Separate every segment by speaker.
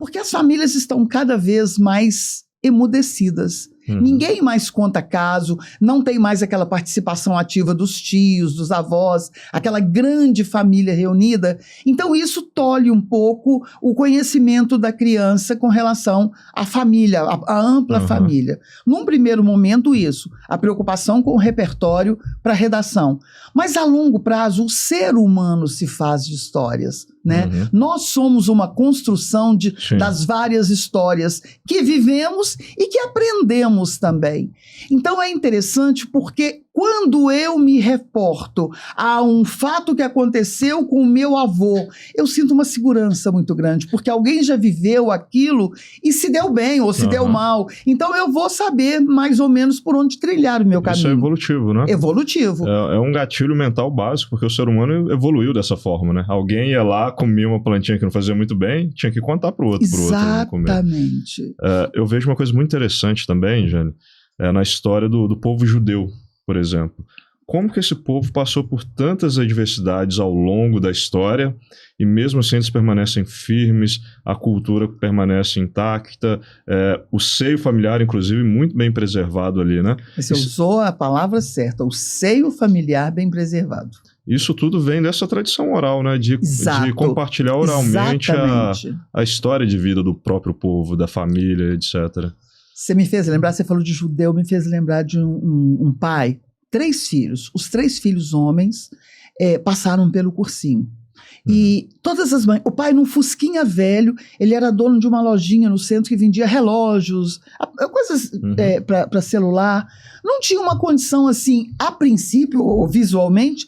Speaker 1: Porque as famílias estão cada vez mais emudecidas. Ninguém mais conta caso, não tem mais aquela participação ativa dos tios, dos avós, aquela grande família reunida. Então isso tolhe um pouco o conhecimento da criança com relação à família, à ampla família. Num primeiro momento isso, a preocupação com o repertório para a redação. Mas a longo prazo o ser humano se faz de histórias, né? Nós somos uma construção das várias histórias que vivemos e que aprendemos também. Então é interessante porque quando eu me reporto a um fato que aconteceu com o meu avô, eu sinto uma segurança muito grande, porque alguém já viveu aquilo e se deu bem ou se deu mal. Então eu vou saber mais ou menos por onde trilhar o meu caminho.
Speaker 2: Isso é evolutivo, né?
Speaker 1: Evolutivo.
Speaker 2: É um gatilho mental básico, porque o ser humano evoluiu dessa forma, né? Alguém ia lá, comia uma plantinha que não fazia muito bem, tinha que contar pro outro.
Speaker 1: Exatamente.
Speaker 2: Eu vejo uma coisa muito interessante também, Jane, na história do povo judeu, por exemplo. Como que esse povo passou por tantas adversidades ao longo da história e mesmo assim eles permanecem firmes, a cultura permanece intacta, o seio familiar, inclusive, muito bem preservado ali, né?
Speaker 1: Você usou a palavra certa, o seio familiar bem preservado.
Speaker 2: Isso tudo vem dessa tradição oral, né? De compartilhar oralmente a história de vida do próprio povo, da família, etc.
Speaker 1: Você me fez lembrar, você falou de judeu, me fez lembrar de um pai, 3 filhos. Os 3 filhos homens passaram pelo cursinho. E todas as mães, o pai num fusquinha velho, ele era dono de uma lojinha no centro que vendia relógios, coisas para celular. Não tinha uma condição assim, a princípio, ou visualmente,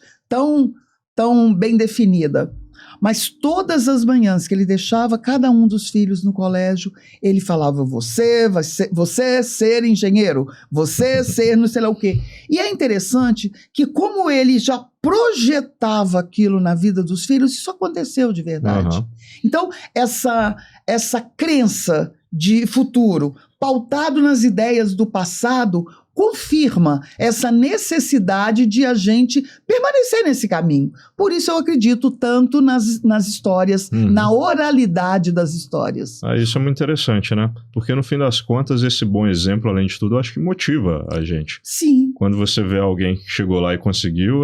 Speaker 1: tão bem definida. Mas todas as manhãs que ele deixava cada um dos filhos no colégio, ele falava, você ser engenheiro, você ser não sei lá o quê. E é interessante que como ele já projetava aquilo na vida dos filhos, isso aconteceu de verdade. Então, essa crença de futuro, pautado nas ideias do passado, confirma essa necessidade de a gente permanecer nesse caminho. Por isso eu acredito tanto nas histórias, na oralidade das histórias.
Speaker 2: Isso é muito interessante, né? Porque no fim das contas, esse bom exemplo, além de tudo, eu acho que motiva a gente.
Speaker 1: Sim.
Speaker 2: Quando você vê alguém que chegou lá e conseguiu,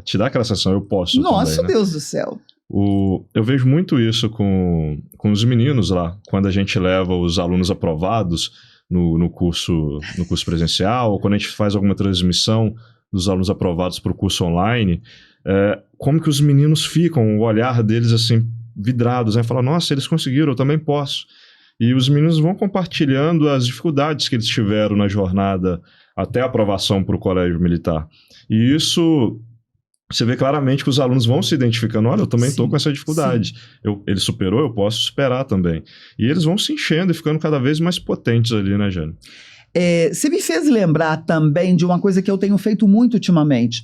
Speaker 2: te dá aquela sensação, eu posso
Speaker 1: Nossa,
Speaker 2: também, né?
Speaker 1: Deus do céu.
Speaker 2: Eu vejo muito isso com os meninos lá, quando a gente leva os alunos aprovados no curso presencial, ou quando a gente faz alguma transmissão dos alunos aprovados para o curso online, como que os meninos ficam, o olhar deles assim, vidrados, né? Falam, nossa, eles conseguiram, eu também posso. E os meninos vão compartilhando as dificuldades que eles tiveram na jornada até a aprovação para o colégio militar. E isso... Você vê claramente que os alunos vão se identificando, olha, eu também estou com essa dificuldade. Ele superou, eu posso superar também. E eles vão se enchendo e ficando cada vez mais potentes ali, né, Jane?
Speaker 1: Você me fez lembrar também de uma coisa que eu tenho feito muito ultimamente.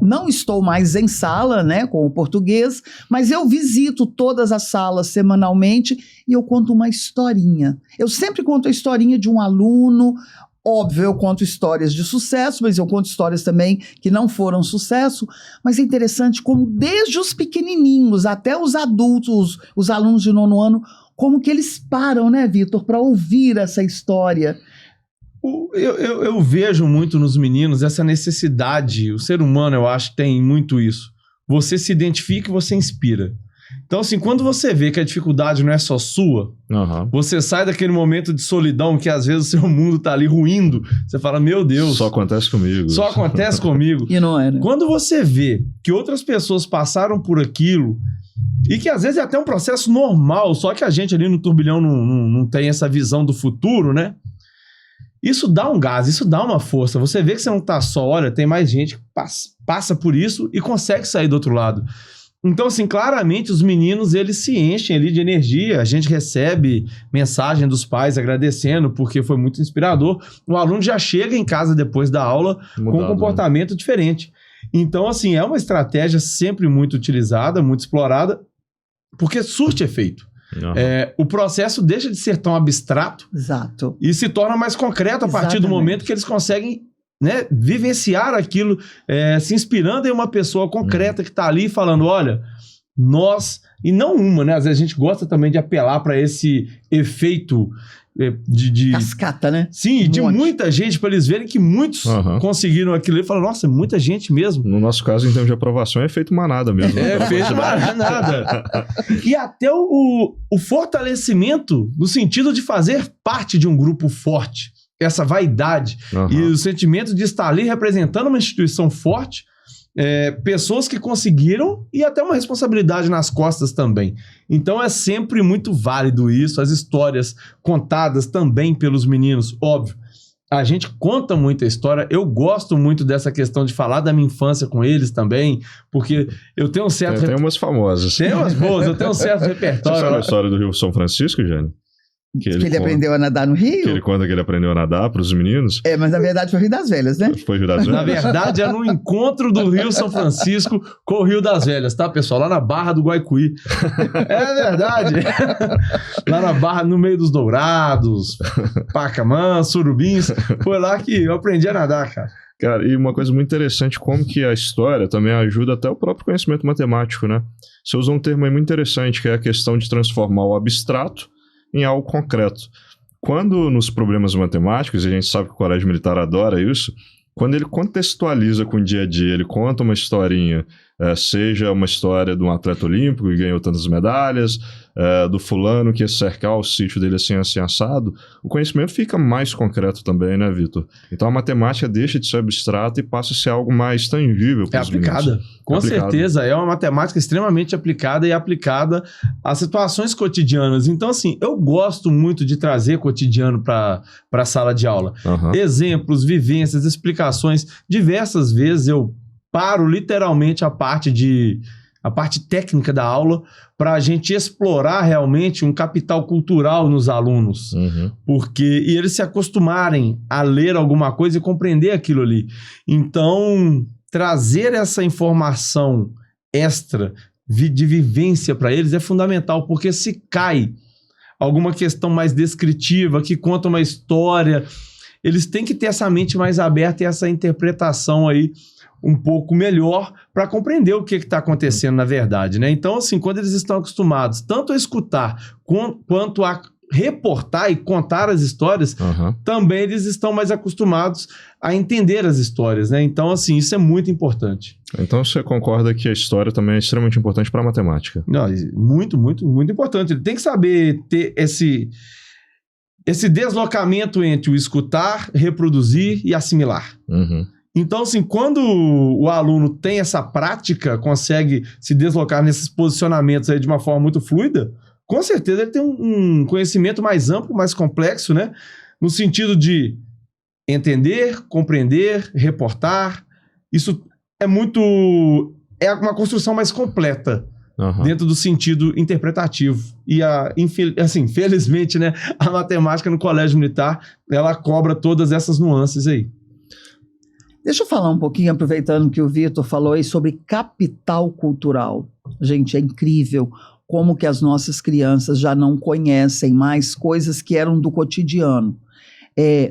Speaker 1: Não estou mais em sala, né, com o português, mas eu visito todas as salas semanalmente e eu conto uma historinha. Eu sempre conto a historinha de um aluno. Óbvio, eu conto histórias de sucesso, mas eu conto histórias também que não foram sucesso. Mas é interessante como desde os pequenininhos até os adultos, os alunos de 9º ano, como que eles param, né, Vitor, para ouvir essa história.
Speaker 3: Eu vejo muito nos meninos essa necessidade. O ser humano, eu acho, tem muito isso. Você se identifica e você inspira. Então, assim, quando você vê que a dificuldade não é só sua, você sai daquele momento de solidão que às vezes o seu mundo tá ali ruindo, você fala, meu Deus...
Speaker 2: Só acontece comigo.
Speaker 3: Só acontece comigo.
Speaker 1: E não é, né?
Speaker 3: Quando você vê que outras pessoas passaram por aquilo e que às vezes é até um processo normal, só que a gente ali no turbilhão não tem essa visão do futuro, né? Isso dá um gás, isso dá uma força. Você vê que você não tá só, olha, tem mais gente que passa por isso e consegue sair do outro lado. Então, assim, claramente os meninos, eles se enchem ali de energia, a gente recebe mensagem dos pais agradecendo porque foi muito inspirador. O aluno já chega em casa depois da aula com um comportamento diferente. Então, assim, é uma estratégia sempre muito utilizada, muito explorada, porque surte efeito. O processo deixa de ser tão abstrato.
Speaker 1: Exato.
Speaker 3: E se torna mais concreto a partir do momento que eles conseguem, né, vivenciar aquilo, se inspirando em uma pessoa concreta que está ali falando, olha, e não uma, né? Às vezes a gente gosta também de apelar para esse efeito de
Speaker 1: Cascata, né?
Speaker 3: Sim, de muita gente, para eles verem que muitos conseguiram aquilo e falam, nossa, muita gente mesmo.
Speaker 2: No nosso caso, em termos de aprovação, é efeito manada mesmo.
Speaker 3: É efeito manada. E até o fortalecimento no sentido de fazer parte de um grupo forte. Essa vaidade e o sentimento de estar ali representando uma instituição forte, pessoas que conseguiram e até uma responsabilidade nas costas também. Então é sempre muito válido isso, as histórias contadas também pelos meninos, óbvio. A gente conta muita história, eu gosto muito dessa questão de falar da minha infância com eles também, porque eu tenho um certo...
Speaker 2: Tem umas famosas.
Speaker 3: Tem umas boas, eu tenho um certo repertório.
Speaker 2: Você sabe a história do Rio São Francisco, Jânio?
Speaker 1: Que ele aprendeu a nadar no Rio?
Speaker 2: Que ele conta que ele aprendeu a nadar para os meninos.
Speaker 1: Mas na verdade foi o Rio das Velhas, né?
Speaker 2: Foi o Rio das Velhas?
Speaker 3: Na verdade é no encontro do Rio São Francisco com o Rio das Velhas, tá, pessoal? Lá na Barra do Guaicuí. É verdade. Lá na Barra, no meio dos Dourados, Pacamã, Surubins. Foi lá que eu aprendi a nadar, cara.
Speaker 2: Cara, e uma coisa muito interessante, como que a história também ajuda até o próprio conhecimento matemático, né? Você usa um termo aí muito interessante, que é a questão de transformar o abstrato em algo concreto. Quando nos problemas matemáticos, e a gente sabe que o Colégio Militar adora isso, quando ele contextualiza com o dia a dia, ele conta uma historinha, seja uma história de um atleta olímpico que ganhou tantas medalhas, do fulano que ia cercar o sítio dele assim assado, o conhecimento fica mais concreto também, né, Vitor? Então a matemática deixa de ser abstrata e passa a ser algo mais tangível para os meninos.
Speaker 3: É aplicada. Com certeza, é uma matemática extremamente aplicada e aplicada a situações cotidianas. Então, assim, eu gosto muito de trazer cotidiano para a sala de aula. Exemplos, vivências, explicações. Diversas vezes eu paro literalmente a parte técnica da aula para a gente explorar realmente um capital cultural nos alunos. E eles se acostumarem a ler alguma coisa e compreender aquilo ali. Então, trazer essa informação extra de vivência para eles é fundamental, porque se cai alguma questão mais descritiva, que conta uma história, eles têm que ter essa mente mais aberta e essa interpretação aí um pouco melhor para compreender o que está acontecendo na verdade, né? Então, assim, quando eles estão acostumados tanto a escutar quanto a reportar e contar as histórias, também eles estão mais acostumados a entender as histórias, né? Então, assim, isso é muito importante.
Speaker 2: Então, você concorda que a história também é extremamente importante para a matemática?
Speaker 3: Não, muito, muito, muito importante. Ele tem que saber ter esse deslocamento entre o escutar, reproduzir e assimilar. Então, assim, quando o aluno tem essa prática, consegue se deslocar nesses posicionamentos aí de uma forma muito fluida, com certeza ele tem um conhecimento mais amplo, mais complexo, né? No sentido de entender, compreender, reportar. Isso é uma construção mais completa dentro do sentido interpretativo. E, felizmente, né, a matemática no Colégio Militar, ela cobra todas essas nuances aí.
Speaker 1: Deixa eu falar um pouquinho, aproveitando que o Vitor falou aí sobre capital cultural. Gente, é incrível como que as nossas crianças já não conhecem mais coisas que eram do cotidiano.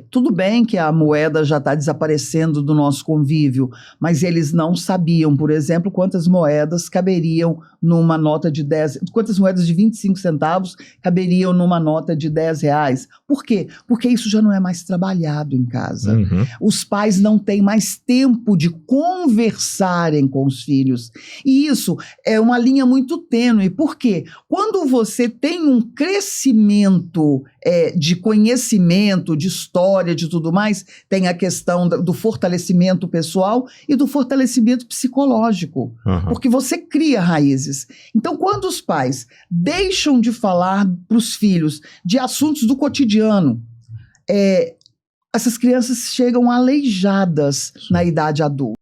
Speaker 1: Tudo bem que a moeda já está desaparecendo do nosso convívio, mas eles não sabiam, por exemplo, quantas moedas caberiam numa nota de 10... Quantas moedas de 25 centavos caberiam numa nota de 10 reais. Por quê? Porque isso já não é mais trabalhado em casa. Os pais não têm mais tempo de conversarem com os filhos. E isso é uma linha muito tênue. Por quê? Quando você tem um crescimento de conhecimento, de história, de tudo mais, tem a questão do fortalecimento pessoal e do fortalecimento psicológico, porque você cria raízes. Então, quando os pais deixam de falar para os filhos de assuntos do cotidiano, essas crianças chegam aleijadas na idade adulta.